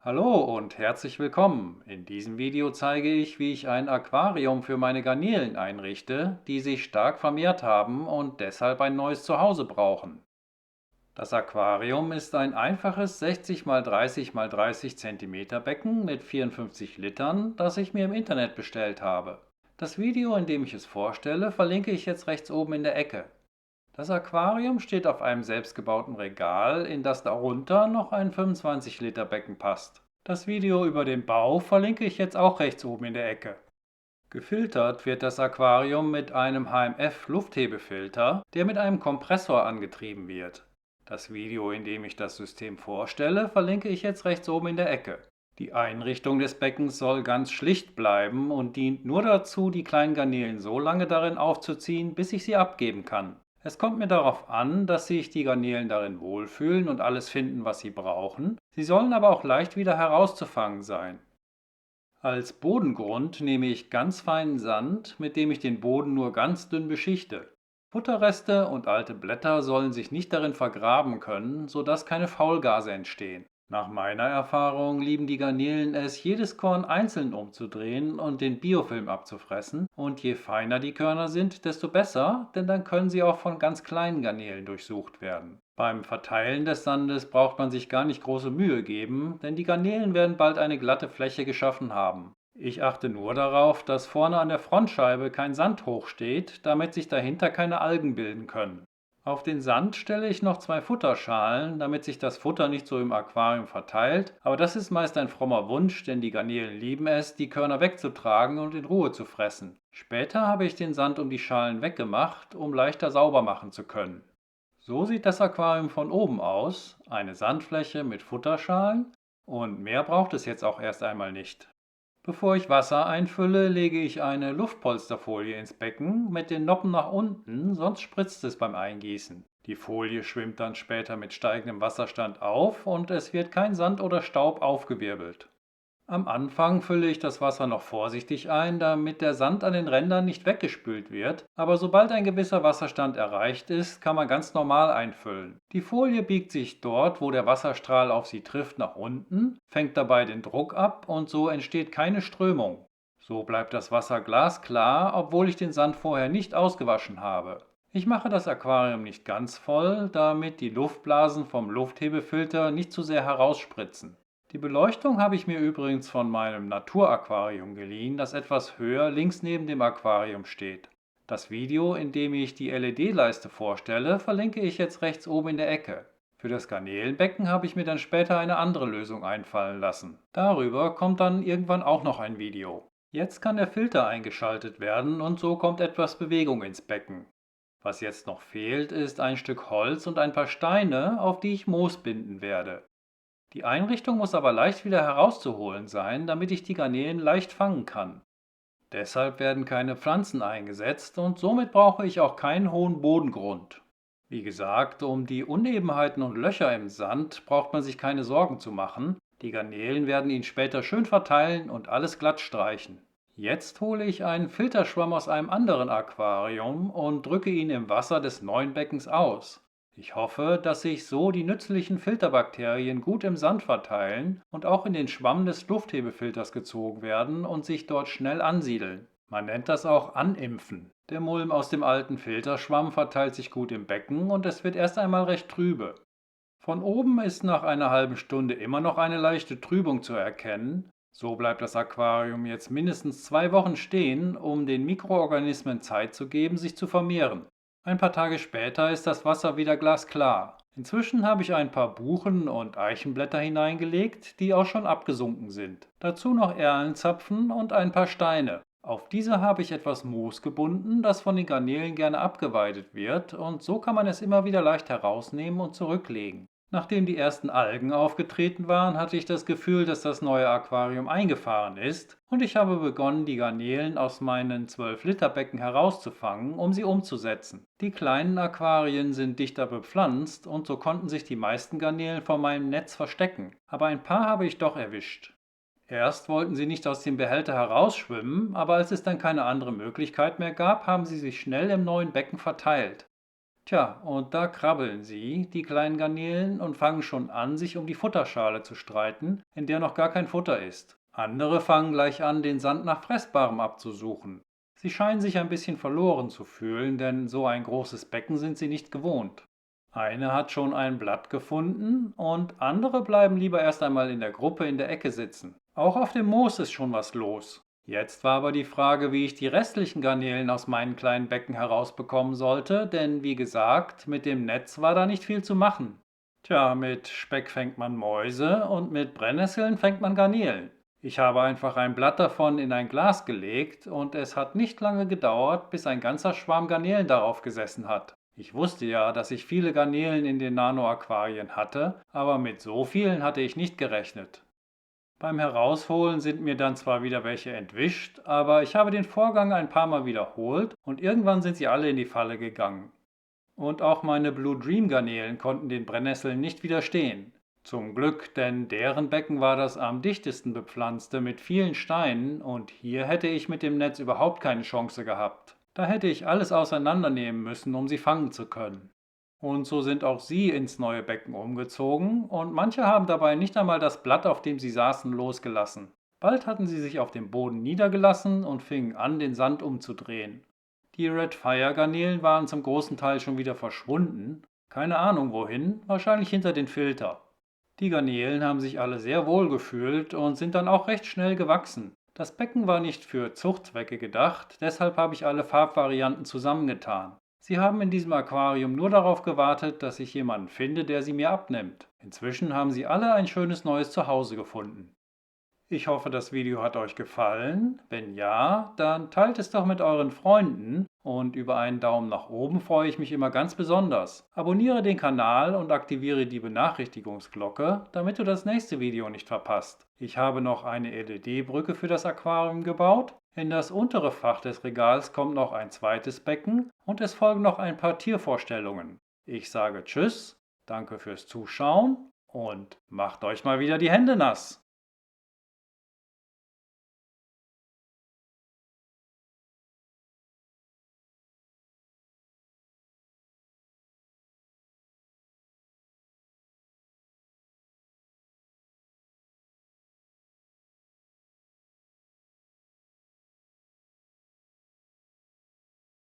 Hallo und herzlich willkommen. In diesem Video zeige ich, wie ich ein Aquarium für meine Garnelen einrichte, die sich stark vermehrt haben und deshalb ein neues Zuhause brauchen. Das Aquarium ist ein einfaches 60 x 30 x 30 cm Becken mit 54 Litern, das ich mir im Internet bestellt habe. Das Video, in dem ich es vorstelle, verlinke ich jetzt rechts oben in der Ecke. Das Aquarium steht auf einem selbstgebauten Regal, in das darunter noch ein 25 Liter Becken passt. Das Video über den Bau verlinke ich jetzt auch rechts oben in der Ecke. Gefiltert wird das Aquarium mit einem HMF-Lufthebefilter, der mit einem Kompressor angetrieben wird. Das Video, in dem ich das System vorstelle, verlinke ich jetzt rechts oben in der Ecke. Die Einrichtung des Beckens soll ganz schlicht bleiben und dient nur dazu, die kleinen Garnelen so lange darin aufzuziehen, bis ich sie abgeben kann. Es kommt mir darauf an, dass sich die Garnelen darin wohlfühlen und alles finden, was sie brauchen. Sie sollen aber auch leicht wieder herauszufangen sein. Als Bodengrund nehme ich ganz feinen Sand, mit dem ich den Boden nur ganz dünn beschichte. Futterreste und alte Blätter sollen sich nicht darin vergraben können, sodass keine Faulgase entstehen. Nach meiner Erfahrung lieben die Garnelen es, jedes Korn einzeln umzudrehen und den Biofilm abzufressen, und je feiner die Körner sind, desto besser, denn dann können sie auch von ganz kleinen Garnelen durchsucht werden. Beim Verteilen des Sandes braucht man sich gar nicht große Mühe geben, denn die Garnelen werden bald eine glatte Fläche geschaffen haben. Ich achte nur darauf, dass vorne an der Frontscheibe kein Sand hochsteht, damit sich dahinter keine Algen bilden können. Auf den Sand stelle ich noch 2 Futterschalen, damit sich das Futter nicht so im Aquarium verteilt, aber das ist meist ein frommer Wunsch, denn die Garnelen lieben es, die Körner wegzutragen und in Ruhe zu fressen. Später habe ich den Sand um die Schalen weggemacht, um leichter sauber machen zu können. So sieht das Aquarium von oben aus, eine Sandfläche mit Futterschalen, und mehr braucht es jetzt auch erst einmal nicht. Bevor ich Wasser einfülle, lege ich eine Luftpolsterfolie ins Becken mit den Noppen nach unten, sonst spritzt es beim Eingießen. Die Folie schwimmt dann später mit steigendem Wasserstand auf und es wird kein Sand oder Staub aufgewirbelt. Am Anfang fülle ich das Wasser noch vorsichtig ein, damit der Sand an den Rändern nicht weggespült wird, aber sobald ein gewisser Wasserstand erreicht ist, kann man ganz normal einfüllen. Die Folie biegt sich dort, wo der Wasserstrahl auf sie trifft, nach unten, fängt dabei den Druck ab und so entsteht keine Strömung. So bleibt das Wasser glasklar, obwohl ich den Sand vorher nicht ausgewaschen habe. Ich mache das Aquarium nicht ganz voll, damit die Luftblasen vom Lufthebefilter nicht zu sehr herausspritzen. Die Beleuchtung habe ich mir übrigens von meinem Naturaquarium geliehen, das etwas höher links neben dem Aquarium steht. Das Video, in dem ich die LED-Leiste vorstelle, verlinke ich jetzt rechts oben in der Ecke. Für das Garnelenbecken habe ich mir dann später eine andere Lösung einfallen lassen. Darüber kommt dann irgendwann auch noch ein Video. Jetzt kann der Filter eingeschaltet werden und so kommt etwas Bewegung ins Becken. Was jetzt noch fehlt, ist ein Stück Holz und ein paar Steine, auf die ich Moos binden werde. Die Einrichtung muss aber leicht wieder herauszuholen sein, damit ich die Garnelen leicht fangen kann. Deshalb werden keine Pflanzen eingesetzt und somit brauche ich auch keinen hohen Bodengrund. Wie gesagt, um die Unebenheiten und Löcher im Sand braucht man sich keine Sorgen zu machen. Die Garnelen werden ihn später schön verteilen und alles glatt streichen. Jetzt hole ich einen Filterschwamm aus einem anderen Aquarium und drücke ihn im Wasser des neuen Beckens aus. Ich hoffe, dass sich so die nützlichen Filterbakterien gut im Sand verteilen und auch in den Schwamm des Lufthebefilters gezogen werden und sich dort schnell ansiedeln. Man nennt das auch Animpfen. Der Mulm aus dem alten Filterschwamm verteilt sich gut im Becken und es wird erst einmal recht trübe. Von oben ist nach einer halben Stunde immer noch eine leichte Trübung zu erkennen. So bleibt das Aquarium jetzt mindestens 2 Wochen stehen, um den Mikroorganismen Zeit zu geben, sich zu vermehren. Ein paar Tage später ist das Wasser wieder glasklar. Inzwischen habe ich ein paar Buchen- und Eichenblätter hineingelegt, die auch schon abgesunken sind. Dazu noch Erlenzapfen und ein paar Steine. Auf diese habe ich etwas Moos gebunden, das von den Garnelen gerne abgeweidet wird, und so kann man es immer wieder leicht herausnehmen und zurücklegen. Nachdem die ersten Algen aufgetreten waren, hatte ich das Gefühl, dass das neue Aquarium eingefahren ist, und ich habe begonnen, die Garnelen aus meinen 12-Liter-Becken herauszufangen, um sie umzusetzen. Die kleinen Aquarien sind dichter bepflanzt und so konnten sich die meisten Garnelen vor meinem Netz verstecken, aber ein paar habe ich doch erwischt. Erst wollten sie nicht aus dem Behälter herausschwimmen, aber als es dann keine andere Möglichkeit mehr gab, haben sie sich schnell im neuen Becken verteilt. Tja, und da krabbeln sie, die kleinen Garnelen, und fangen schon an, sich um die Futterschale zu streiten, in der noch gar kein Futter ist. Andere fangen gleich an, den Sand nach Fressbarem abzusuchen. Sie scheinen sich ein bisschen verloren zu fühlen, denn so ein großes Becken sind sie nicht gewohnt. Eine hat schon ein Blatt gefunden und andere bleiben lieber erst einmal in der Gruppe in der Ecke sitzen. Auch auf dem Moos ist schon was los. Jetzt war aber die Frage, wie ich die restlichen Garnelen aus meinen kleinen Becken herausbekommen sollte, denn wie gesagt, mit dem Netz war da nicht viel zu machen. Tja, mit Speck fängt man Mäuse und mit Brennnesseln fängt man Garnelen. Ich habe einfach ein Blatt davon in ein Glas gelegt und es hat nicht lange gedauert, bis ein ganzer Schwarm Garnelen darauf gesessen hat. Ich wusste ja, dass ich viele Garnelen in den Nano-Aquarien hatte, aber mit so vielen hatte ich nicht gerechnet. Beim Herausholen sind mir dann zwar wieder welche entwischt, aber ich habe den Vorgang ein paar Mal wiederholt und irgendwann sind sie alle in die Falle gegangen. Und auch meine Blue Dream Garnelen konnten den Brennnesseln nicht widerstehen. Zum Glück, denn deren Becken war das am dichtesten bepflanzte mit vielen Steinen und hier hätte ich mit dem Netz überhaupt keine Chance gehabt. Da hätte ich alles auseinandernehmen müssen, um sie fangen zu können. Und so sind auch sie ins neue Becken umgezogen und manche haben dabei nicht einmal das Blatt, auf dem sie saßen, losgelassen. Bald hatten sie sich auf dem Boden niedergelassen und fingen an, den Sand umzudrehen. Die Red Fire Garnelen waren zum großen Teil schon wieder verschwunden. Keine Ahnung wohin, wahrscheinlich hinter den Filter. Die Garnelen haben sich alle sehr wohl gefühlt und sind dann auch recht schnell gewachsen. Das Becken war nicht für Zuchtzwecke gedacht, deshalb habe ich alle Farbvarianten zusammengetan. Sie haben in diesem Aquarium nur darauf gewartet, dass ich jemanden finde, der sie mir abnimmt. Inzwischen haben sie alle ein schönes neues Zuhause gefunden. Ich hoffe, das Video hat euch gefallen. Wenn ja, dann teilt es doch mit euren Freunden und über einen Daumen nach oben freue ich mich immer ganz besonders. Abonniere den Kanal und aktiviere die Benachrichtigungsglocke, damit du das nächste Video nicht verpasst. Ich habe noch eine LED-Brücke für das Aquarium gebaut. In das untere Fach des Regals kommt noch ein zweites Becken und es folgen noch ein paar Tiervorstellungen. Ich sage Tschüss, danke fürs Zuschauen und macht euch mal wieder die Hände nass.